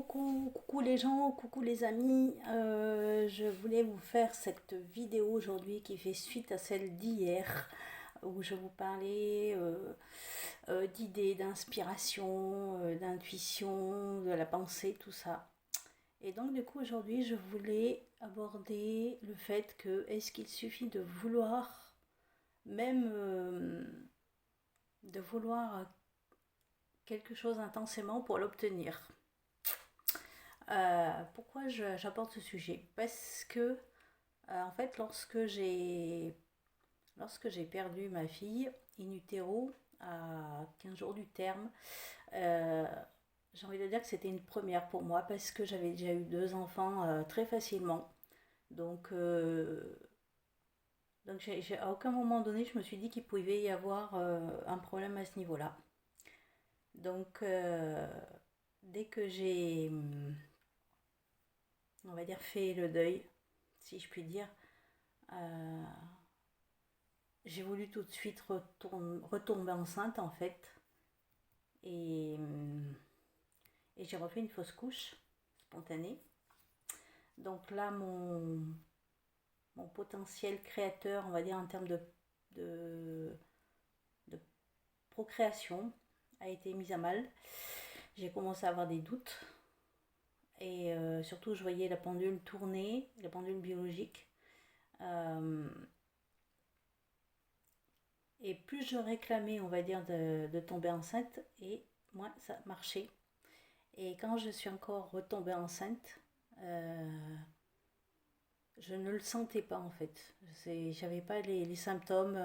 Coucou les gens, coucou les amis. Je voulais vous faire cette vidéo aujourd'hui qui fait suite à celle d'hier où je vous parlais d'idées, d'inspiration, d'intuition, de la pensée, tout ça. Et donc du coup aujourd'hui je voulais aborder le fait que est-ce qu'il suffit de vouloir, même de vouloir quelque chose intensément pour l'obtenir. Pourquoi j'apporte ce sujet? Parce que, en fait, lorsque j'ai perdu ma fille in utero à 15 jours du terme, euh, j'ai envie de dire que c'était une première pour moi parce que j'avais déjà eu deux enfants très facilement. Donc, à aucun moment donné, je me suis dit qu'il pouvait y avoir un problème à ce niveau-là. Donc, dès que j'ai on va dire, fait le deuil, si je puis dire. Euh, j'ai voulu tout de suite retomber enceinte, en fait. Et, et j'ai refait une fausse couche spontanée. Donc là, mon potentiel créateur, on va dire, en termes de, de procréation, a été mis à mal. J'ai commencé à avoir des doutes. Et surtout, je voyais la pendule tourner, la pendule biologique. Euh, Et plus je réclamais, on va dire, de tomber enceinte, et moins ça marchait. Et quand je suis encore retombée enceinte, je ne le sentais pas en fait. J'avais pas les symptômes,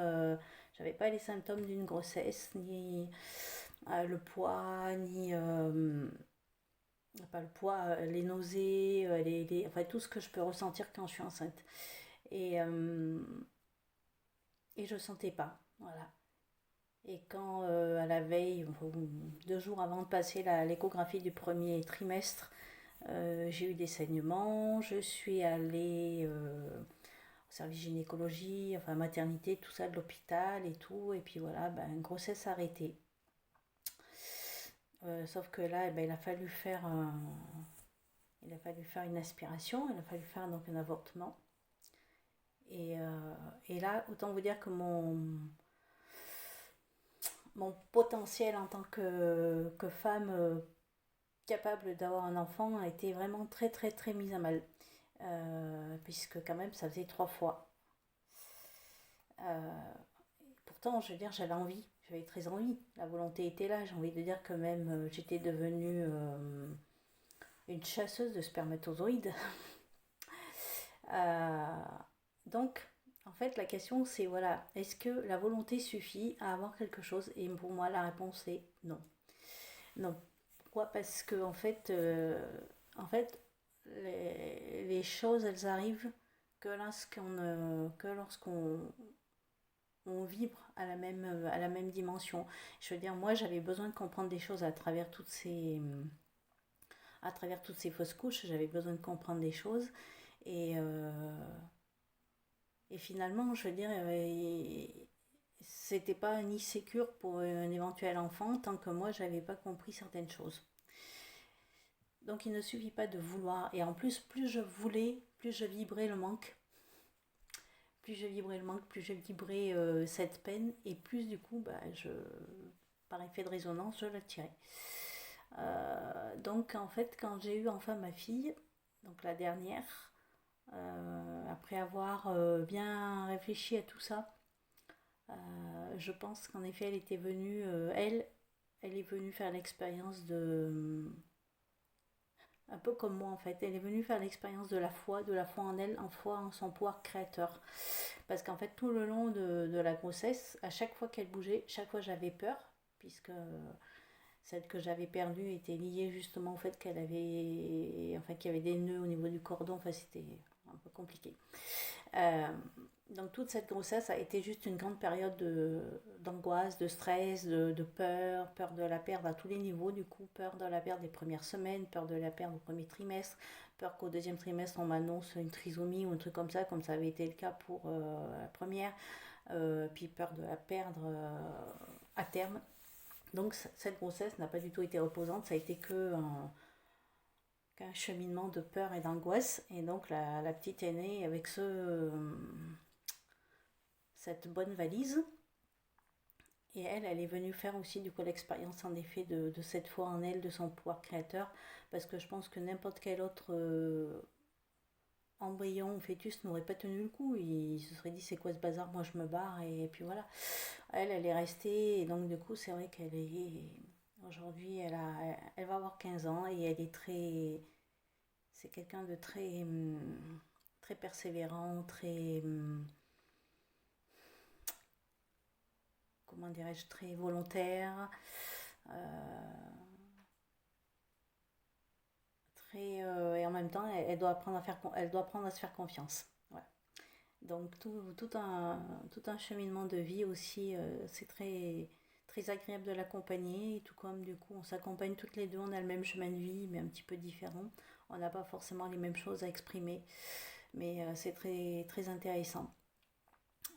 j'avais pas les symptômes d'une grossesse, ni le poids, ni pas le poids, les nausées, enfin tout ce que je peux ressentir quand je suis enceinte. Et, euh, et je sentais pas, voilà. Et quand à la veille, enfin, 2 jours avant de passer l'échographie du premier trimestre, j'ai eu des saignements, je suis allée au service gynécologie, enfin maternité, tout ça de l'hôpital et tout, et puis voilà, ben, grossesse arrêtée. Sauf que là, eh ben, il a fallu faire une aspiration, il a fallu faire donc un avortement. Et là, autant vous dire que mon potentiel en tant que femme capable d'avoir un enfant a été vraiment très très très mise à mal. Puisque quand même ça faisait 3 fois. Euh, Pourtant, je veux dire, j'avais envie, j'avais très envie. La volonté était là, j'ai envie de dire que même j'étais devenue une chasseuse de spermatozoïdes. Euh, donc, en fait, la question c'est voilà, est-ce que la volonté suffit à avoir quelque chose? Et pour moi, la réponse est non. Non. Pourquoi? Parce que en fait, les choses, elles arrivent que lorsqu'on on vibre à la même dimension. Je veux dire, moi, j'avais besoin de comprendre des choses à travers toutes ces fausses couches. J'avais besoin de comprendre des choses. Et, euh, et finalement, je veux dire, c'était pas ni sécure pour un éventuel enfant tant que moi, j'avais pas compris certaines choses. Donc il ne suffit pas de vouloir. Et en plus, plus je voulais, plus je vibrais le manque. Plus je vibrais le manque, plus je vibrais cette peine. Et plus du coup, bah, par effet de résonance, je l'attirais. Donc en fait, quand j'ai eu enfin ma fille, donc la dernière, après avoir bien réfléchi à tout ça, je pense qu'en effet, elle était venue, elle est venue faire l'expérience un peu comme moi en fait. Elle est venue faire l'expérience de la foi en elle, en foi en son pouvoir créateur. Parce qu'en fait, tout le long de la grossesse, à chaque fois qu'elle bougeait, chaque fois j'avais peur, puisque celle que j'avais perdue était liée justement au fait qu'il y avait des nœuds au niveau du cordon, enfin c'était un peu compliqué. Euh, donc toute cette grossesse a été juste une grande période d'angoisse, de stress, de peur, peur de la perdre à tous les niveaux du coup, peur de la perdre les premières semaines, peur de la perdre au premier trimestre, peur qu'au deuxième trimestre on m'annonce une trisomie ou un truc comme ça avait été le cas pour la première, puis peur de la perdre à terme. Donc cette grossesse n'a pas du tout été reposante, ça a été que un cheminement de peur et d'angoisse. Et donc la petite est née avec cette bonne valise. Et elle est venue faire aussi du coup l'expérience en effet de cette foi en elle, de son pouvoir créateur, parce que je pense que n'importe quel autre embryon ou fœtus n'aurait pas tenu le coup. Il se serait dit c'est quoi ce bazar, moi je me barre, et puis voilà. Elle est restée, et donc du coup c'est vrai qu'elle est... Aujourd'hui elle va avoir 15 ans et elle est très... C'est quelqu'un de très, très persévérant, très... comment dirais-je, très volontaire, et en même temps, elle doit apprendre elle doit apprendre à se faire confiance. Voilà. Donc tout un cheminement de vie aussi, c'est très, très agréable de l'accompagner, tout comme du coup on s'accompagne toutes les deux, on a le même chemin de vie, mais un petit peu différent. On n'a pas forcément les mêmes choses à exprimer, mais c'est très, très intéressant.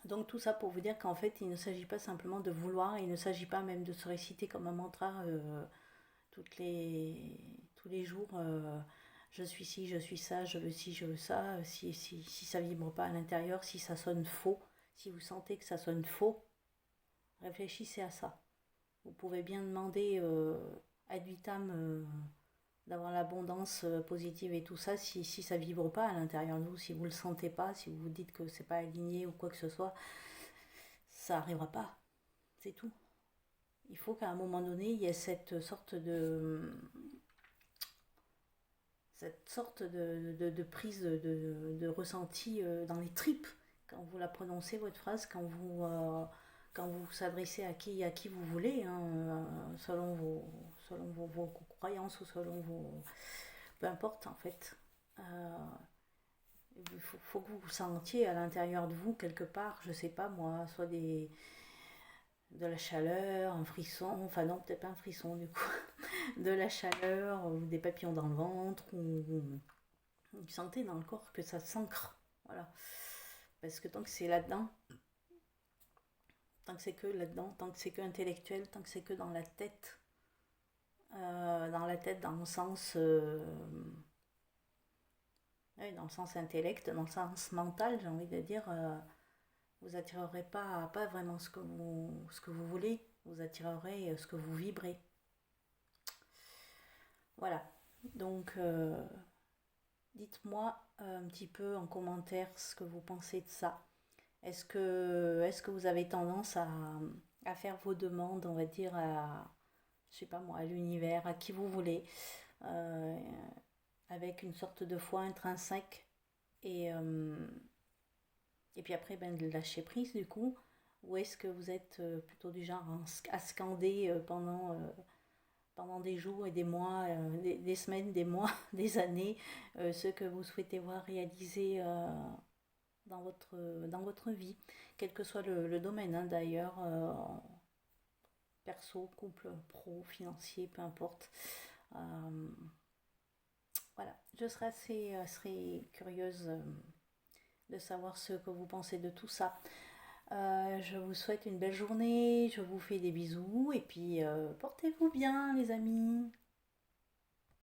Donc tout ça pour vous dire qu'en fait, il ne s'agit pas simplement de vouloir, il ne s'agit pas même de se réciter comme un mantra tous les jours, je suis ci, je suis ça, je veux ci, je veux ça. Si ça vibre pas à l'intérieur, si ça sonne faux, si vous sentez que ça sonne faux, réfléchissez à ça. Vous pouvez bien demander ad vitam d'avoir l'abondance positive et tout ça, si ça vibre pas à l'intérieur de vous, si vous le sentez pas, si vous vous dites que c'est pas aligné ou quoi que ce soit, ça arrivera pas. C'est tout. Il faut qu'à un moment donné, il y ait cette sorte de prise de ressenti dans les tripes quand vous la prononcez, votre phrase, quand vous vous adressez à qui vous voulez, hein, selon vos croyances ou selon vos... Peu importe en fait. Il faut que vous sentiez à l'intérieur de vous quelque part, je sais pas moi, soit de la chaleur, un frisson, enfin non, peut-être pas un frisson du coup, de la chaleur, ou des papillons dans le ventre, ou vous sentez dans le corps que ça s'ancre, voilà. Parce que tant que c'est là-dedans, tant que c'est que là-dedans, tant que c'est que intellectuel, tant que c'est que dans le sens, oui, dans le sens intellect, dans le sens mental, j'ai envie de dire, vous attirerez pas vraiment ce que vous voulez, vous attirerez ce que vous vibrez. Voilà. Donc, dites-moi un petit peu en commentaire ce que vous pensez de ça. Est-ce que vous avez tendance à faire vos demandes, on va dire, je sais pas moi, à l'univers, à qui vous voulez, euh, avec une sorte de foi intrinsèque et, et puis après, ben, de lâcher prise du coup, ou est-ce que vous êtes plutôt du genre à scander pendant des jours et des mois, des semaines, des mois, des années, ce que vous souhaitez voir réaliser dans votre vie, quel que soit le domaine hein, d'ailleurs, perso, couple, pro, financier, peu importe. Euh, voilà, je serais assez curieuse de savoir ce que vous pensez de tout ça. Je vous souhaite une belle journée, je vous fais des bisous et puis portez-vous bien les amis.